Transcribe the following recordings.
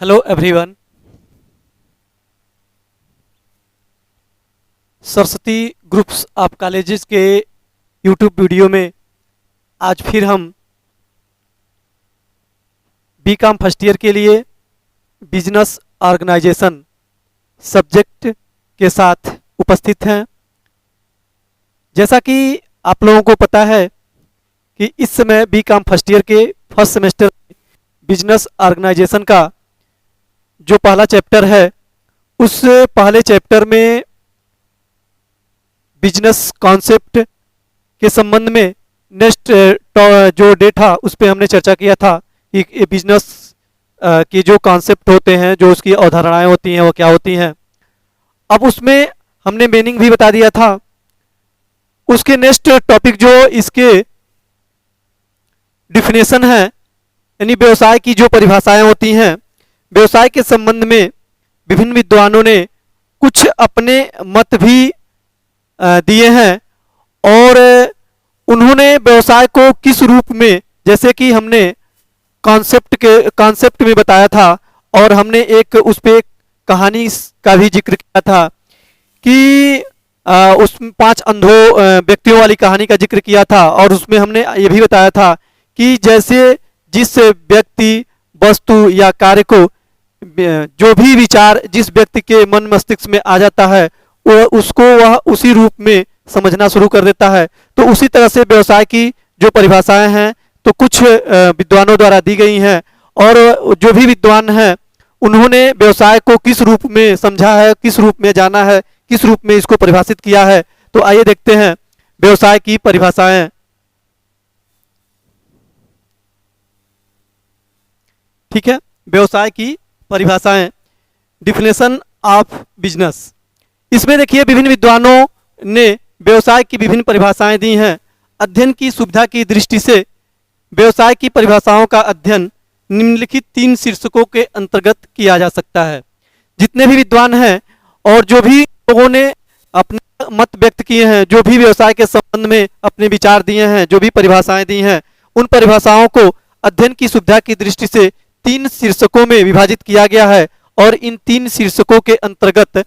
Hello everyone. Saraswati groups of colleges के YouTube video में आज फिर हम बीकॉम फर्स्ट ईयर के लिए बिजनेस ऑर्गेनाइजेशन सब्जेक्ट के साथ उपस्थित हैं। जैसा कि आप लोगों को पता है कि इस समय बीकॉम फर्स्ट ईयर के फर्स्ट सेमेस्टर बिजनेस ऑर्गेनाइजेशन का जो पहला चैप्टर है उस पहले चैप्टर में बिजनेस कॉन्सेप्ट के संबंध में नेक्स्ट जो डे था उस पर हमने चर्चा किया था कि बिजनेस की जो कॉन्सेप्ट होते हैं, जो उसकी अवधारणाएं होती हैं वो क्या होती हैं। अब उसमें हमने मीनिंग भी बता दिया था। उसके नेक्स्ट टॉपिक जो इसके डिफिनेशन है, यानी व्यवसाय की जो परिभाषाएं होती हैं, व्यवसाय के संबंध में विभिन्न विद्वानों ने कुछ अपने मत भी दिए हैं और उन्होंने व्यवसाय को किस रूप में, जैसे कि हमने कॉन्सेप्ट में बताया था और हमने एक उस पर कहानी का भी जिक्र किया था कि उस 5 अंधों व्यक्तियों वाली कहानी का जिक्र किया था और उसमें हमने ये भी बताया था कि जैसे जिस व्यक्ति, वस्तु या कार्य को जो भी विचार जिस व्यक्ति के मन मस्तिष्क में आ जाता है वह उसी रूप में समझना शुरू कर देता है। तो उसी तरह से व्यवसाय की जो परिभाषाएं हैं तो कुछ विद्वानों द्वारा दी गई हैं और जो भी विद्वान हैं उन्होंने व्यवसाय को किस रूप में समझा है, किस रूप में जाना है, किस रूप में इसको परिभाषित किया है। तो आइए देखते हैं व्यवसाय की परिभाषाएं। ठीक है, व्यवसाय की परिभाषाएं, डिफिनेशन ऑफ बिजनेस। इसमें देखिए विभिन्न विद्वानों ने व्यवसाय की विभिन्न परिभाषाएं दी हैं। अध्ययन की सुविधा की दृष्टि से व्यवसाय की परिभाषाओं का अध्ययन निम्नलिखित 3 शीर्षकों के अंतर्गत किया जा सकता है। जितने भी विद्वान हैं और जो भी लोगों ने अपने मत व्यक्त किए हैं, जो भी व्यवसाय के संबंध में अपने विचार दिए हैं, जो भी परिभाषाएं दी हैं, उन परिभाषाओं को अध्ययन की सुविधा की दृष्टि से 3 शीर्षकों में विभाजित किया गया है और इन 3 शीर्षकों के अंतर्गत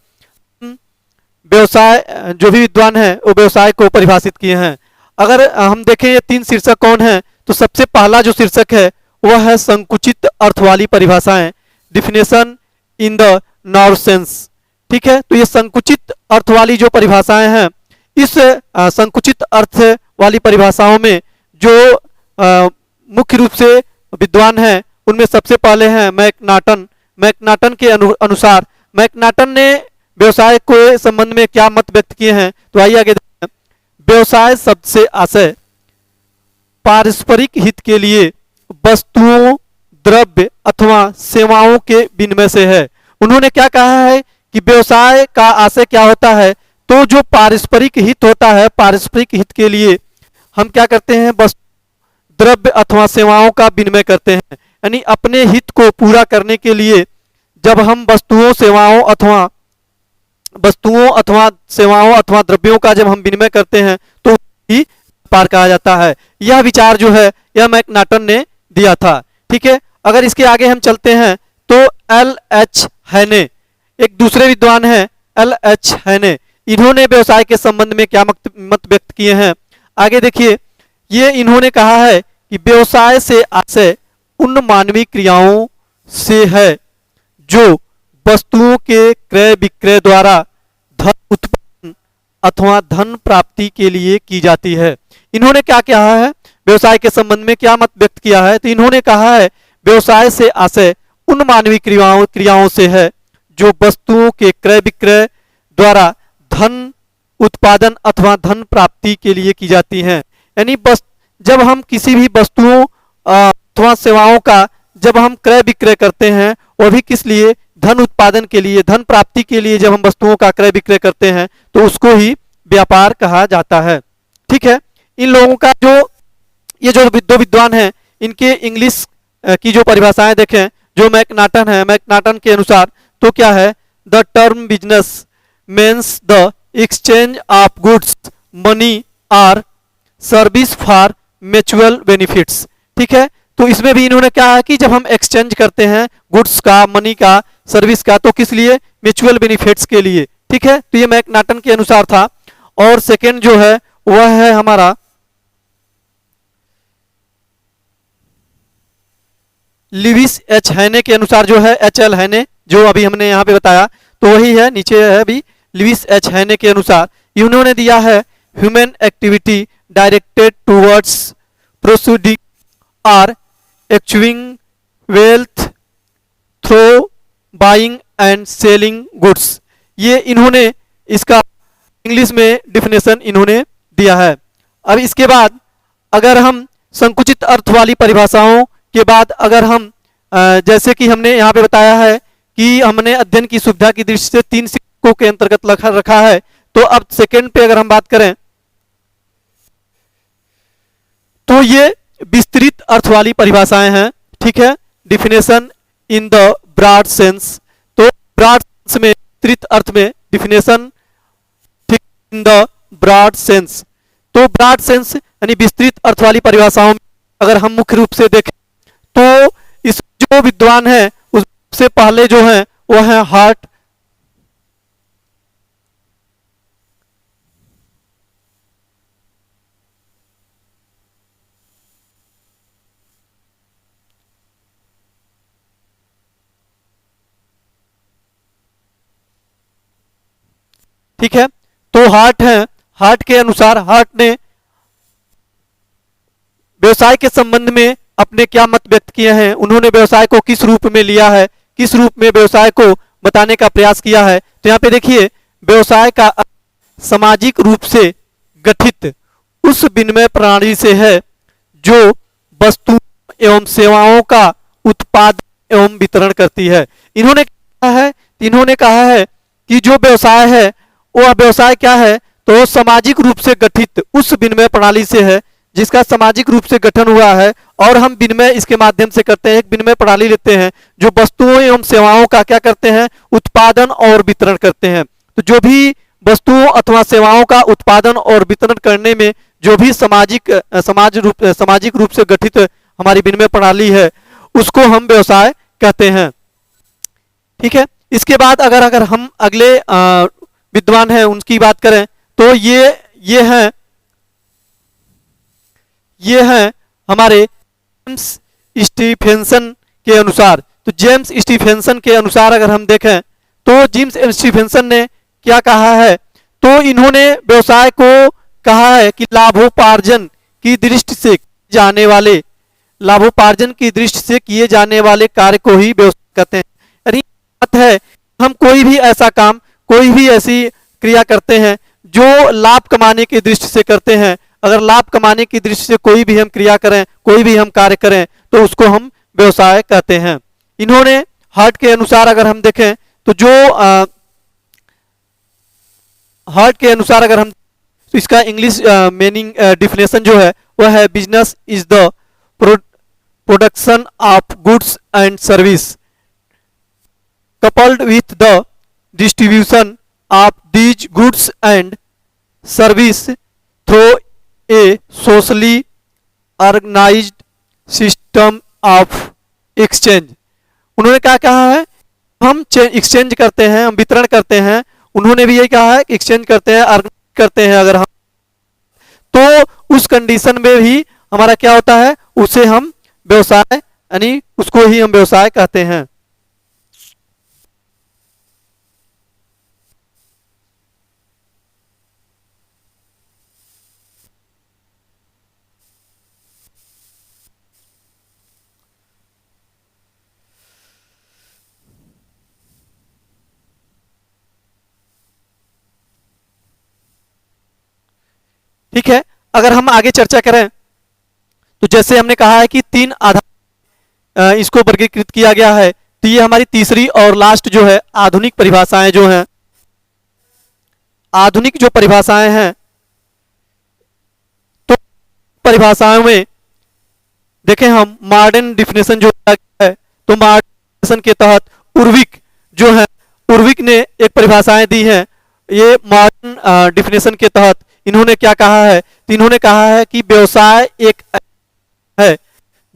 व्यवसाय, जो भी विद्वान हैं वो व्यवसाय को परिभाषित किए हैं। अगर हम देखें ये 3 शीर्षक कौन है, तो सबसे पहला जो शीर्षक है वह है संकुचित अर्थ वाली परिभाषाएं, definition in the norm sense. ठीक है, तो ये संकुचित अर्थ वाली जो परिभाषाएं हैं, इस संकुचित अर्थ वाली परिभाषाओं में जो मुख्य रूप से विद्वान हैं उनमें सबसे पहले हैं मैकनाटन। मैकनाटन के अनुसार मैकनाटन ने व्यवसाय के संबंध में क्या मत व्यक्त किए हैं, तो आइए आगे देखते हैं। व्यवसाय शब्द से आशय पारस्परिक हित के लिए वस्तुओं, द्रव्य अथवा सेवाओं के विनिमय से है। उन्होंने क्या कहा है कि व्यवसाय का आशय क्या होता है, तो जो पारस्परिक हित होता है, पारस्परिक हित के लिए हम क्या करते हैं, द्रव्य अथवा सेवाओं का विनिमय करते हैं। यानी अपने हित को पूरा करने के लिए जब हम वस्तुओं, सेवाओं अथवा द्रव्यों का जब हम विनिमय करते हैं तो ही व्यापार कहा जाता है। यह विचार जो है यह मैकनाटन ने दिया था। ठीक है, अगर इसके आगे हम चलते हैं तो एल.एच. हैने, एक दूसरे विद्वान हैं एल.एच. हैने। इन्होंने व्यवसाय के संबंध में क्या मत व्यक्त किए हैं, आगे देखिए। ये इन्होंने कहा है कि व्यवसाय से आशय उन मानवीय क्रियाओं से है जो वस्तुओं के क्रय विक्रय द्वारा धन उत्पन्न अथवा धन प्राप्ति के लिए की जाती है। इन्होंने क्या कहा है, व्यवसाय के संबंध में क्या मत व्यक्त किया है, तो इन्होंने कहा है व्यवसाय से आशय उन मानवीय क्रियाओं से है जो वस्तुओं के क्रय विक्रय द्वारा धन उत्पादन अथवा धन प्राप्ति के लिए की जाती हैं। यानी जब हम किसी भी वस्तुओं अथवा सेवाओं का जब हम क्रय विक्रय करते हैं, वो भी किस लिए, धन उत्पादन के लिए, धन प्राप्ति के लिए जब हम वस्तुओं का क्रय विक्रय करते हैं तो उसको ही व्यापार कहा जाता है। ठीक है, इन लोगों का ये जो 2 विद्वान हैं इनके इंग्लिश की जो परिभाषाएं देखें, जो मैकनाटन है, मैकनाटन के अनुसार तो क्या है, the term business means the exchange of goods, money और सर्विस फॉर म्यूचुअल बेनिफिट्स। ठीक है, तो इसमें भी इन्होंने क्या है कि जब हम एक्सचेंज करते हैं गुड्स का, मनी का, सर्विस का, तो किस लिए? म्यूचुअल बेनिफिट्स के लिए। ठीक है, तो ये मैकनाटन के अनुसार था। और सेकेंड जो है वह है हमारा लिविस एच हैने के अनुसार, जो है एच एल हैने, जो अभी हमने यहाँ पे बताया, तो वही है, नीचे है अभी। लिविस एच हैने के अनुसार इन्होंने दिया है human activity directed towards proceeding or acquiring wealth through buying and selling goods. ये इन्होंने इसका इंग्लिश में डिफिनेशन इन्होंने दिया है। अब इसके बाद अगर हम संकुचित अर्थ वाली परिभाषाओं के बाद अगर हम जैसे कि हमने यहाँ पे बताया है कि हमने अध्ययन की सुविधा की दृष्टि से 3 सिक्कों के अंतर्गत रखा है, तो अब सेकंड पे अगर हम बात करें तो ये विस्तृत अर्थ वाली परिभाषाएं हैं। ठीक है, definition in the broad sense, तो ब्रॉड सेंस में, विस्तृत अर्थ में definition in the broad sense, तो ब्रॉड सेंस यानी विस्तृत अर्थ वाली परिभाषाओं में अगर हम मुख्य रूप से देखें तो इस जो विद्वान है उससे पहले जो है वह है हार्ट। ठीक है, तो हार्ट है, हार्ट के अनुसार हार्ट ने व्यवसाय के संबंध में अपने क्या मत व्यक्त किए हैं, उन्होंने व्यवसाय को किस रूप में लिया है, किस रूप में व्यवसाय को बताने का प्रयास किया है। तो यहाँ पे देखिए, व्यवसाय का सामाजिक रूप से गठित उस विनिमय प्रणाली से है जो वस्तु एवं सेवाओं का उत्पादन एवं वितरण करती है। इन्होंने कहा है कि जो व्यवसाय है वह व्यवसाय क्या है, तो सामाजिक रूप से गठित उस विनिमय प्रणाली से है जिसका सामाजिक रूप से गठन हुआ है, और हम विनिमय इसके माध्यम से करते हैं। एक विनिमय प्रणाली लेते हैं जो वस्तुओं एवं सेवाओं का क्या करते हैं, उत्पादन और वितरण करते हैं। तो जो भी वस्तुओं अथवा सेवाओं का उत्पादन और वितरण करने में जो भी सामाजिक रूप से गठित हमारी विनिमय प्रणाली है उसको हम व्यवसाय कहते हैं। ठीक है, इसके बाद अगर हम अगले विद्वान हैं उनकी बात करें तो ये हैं हमारे जेम्स स्टीफेंसन के अनुसार। तो जेम्स स्टीफेंसन के अनुसार अगर हम देखें तो जेम्स स्टीफेंसन ने क्या कहा है, तो इन्होंने व्यवसाय को कहा है कि लाभोपार्जन की दृष्टि से किए जाने वाले कार्य को ही व्यवसाय कहते हैं। यानी बात है, हम कोई भी ऐसा काम, कोई भी ऐसी क्रिया करते हैं जो लाभ कमाने की दृष्टि से करते हैं। अगर लाभ कमाने की दृष्टि से कोई भी हम क्रिया करें, कोई भी हम कार्य करें, तो उसको हम व्यवसाय कहते हैं। इन्होंने हार्ट के अनुसार अगर हम देखें तो जो हार्ट के अनुसार अगर हम, तो इसका इंग्लिश मीनिंग डिफिनेशन जो है वह है business is the production of goods and service coupled with the distribution of these goods and service through a socially organized system of exchange। उन्होंने क्या कहा है, हम एक्सचेंज करते हैं, हम वितरण करते हैं। उन्होंने भी यही कहा है कि एक्सचेंज करते हैं, ऑर्गेनाइज करते हैं। अगर हम तो उस कंडीशन में भी हमारा क्या होता है, उसे हम व्यवसाय, यानी उसको ही हम व्यवसाय कहते हैं। ठीक है, अगर हम आगे चर्चा करें तो जैसे हमने कहा है कि 3 आधार इसको वर्गीकृत किया गया है, तो ये हमारी तीसरी और लास्ट जो है आधुनिक परिभाषाएं जो हैं, आधुनिक जो परिभाषाएं हैं, तो परिभाषाओं में देखें हम मॉडर्न डिफिनेशन जो है, तो मॉडर्न डिफिनेशन के तहत उर्विक ने एक परिभाषाएं दी हैं। ये मॉडर्न डिफिनेशन के तहत इन्होंने क्या कहा है, तो इन्होंने कहा है कि व्यवसाय एक है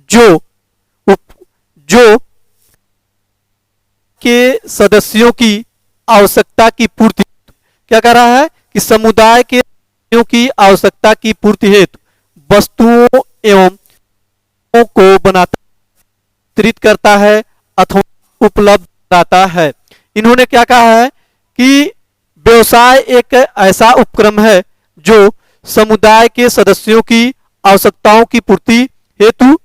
जो जो के सदस्यों की आवश्यकता की पूर्ति, क्या कह रहा है कि समुदाय के सदस्यों की आवश्यकता की पूर्ति हेतु वस्तुओं एवं को बनाता, वितरित करता है अथवा उपलब्ध कराता है। इन्होंने क्या कहा है कि व्यवसाय एक ऐसा उपक्रम है जो समुदाय के सदस्यों की आवश्यकताओं की पूर्ति हेतु,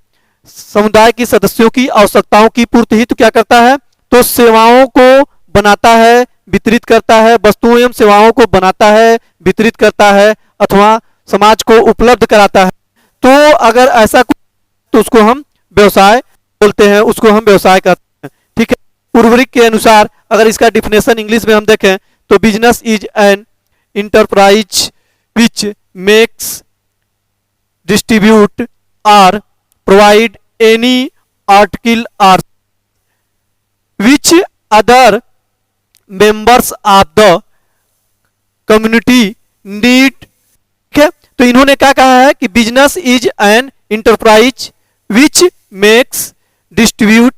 समुदाय की सदस्यों की आवश्यकताओं की पूर्ति हेतु क्या करता है, तो सेवाओं को बनाता है, वितरित करता है, वस्तुओं एवं सेवाओं को बनाता है, वितरित करता है अथवा समाज को उपलब्ध कराता है। तो अगर ऐसा कुछ तो उसको हम व्यवसाय बोलते हैं, उसको हम व्यवसाय कहते हैं। ठीक है। उर्वरिक के अनुसार अगर इसका डिफिनेशन इंग्लिश में हम देखें तो business is an enterprise which makes, distribute और प्रोवाइड एनी आर्टिकल और which other members of the community need. ठीक है। तो इन्होंने क्या कहा है कि business is an enterprise which makes, distribute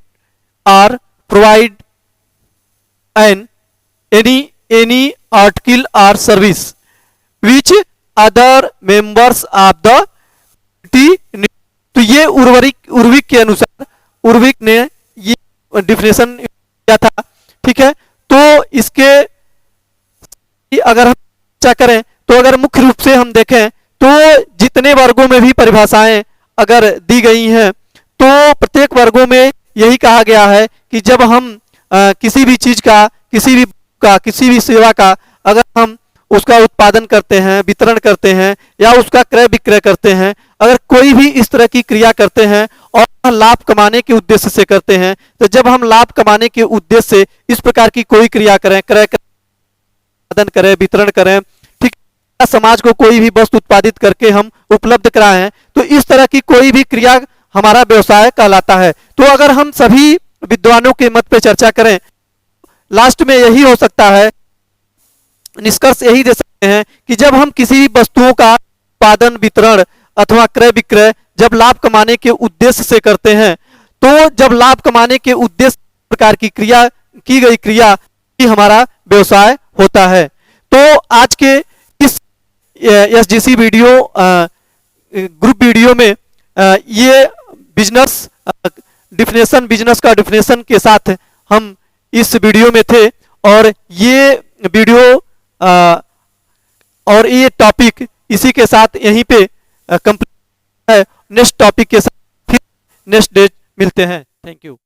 और प्रोवाइड एन एनी आर्टिकल और service which other members of the community. तो ये उर्विक के अनुसार उर्विक ने ये डिफिनेशन किया था। ठीक है। तो इसके अगर हम चर्चा करें तो अगर मुख्य रूप से हम देखें तो जितने वर्गों में भी परिभाषाएं अगर दी गई हैं तो प्रत्येक वर्गों में यही कहा गया है कि जब हम किसी भी चीज का, किसी भी सेवा का अगर हम उसका उत्पादन करते हैं, वितरण करते हैं या उसका क्रय विक्रय करते हैं, अगर कोई भी इस तरह की क्रिया करते हैं और लाभ कमाने के उद्देश्य से करते हैं, तो जब हम लाभ कमाने के उद्देश्य से इस प्रकार की कोई क्रिया करें, क्रय उत्पादन करें, वितरण करें, ठीक, समाज को कोई भी वस्तु उत्पादित करके हम उपलब्ध कराएं, तो इस तरह की कोई भी क्रिया हमारा व्यवसाय कहलाता है। तो अगर हम सभी विद्वानों के मत पे चर्चा करें, लास्ट में यही हो सकता है, निष्कर्ष यही दे सकते हैं कि जब हम किसी वस्तुओं का उत्पादन, वितरण अथवा क्रय विक्रय जब लाभ कमाने के उद्देश्य से करते हैं, तो जब लाभ कमाने के उद्देश्य प्रकार की क्रिया की गई क्रिया ही हमारा व्यवसाय होता है। तो आज के इस एसजीसी वीडियो ग्रुप वीडियो में ये बिजनेस डिफिनेशन, बिजनेस का डिफिनेशन के साथ हम इस वीडियो में थे और ये वीडियो और ये टॉपिक इसी के साथ यहीं पे कंप्लीट है। नेक्स्ट टॉपिक के साथ फिर नेक्स्ट डे मिलते हैं। Thank you.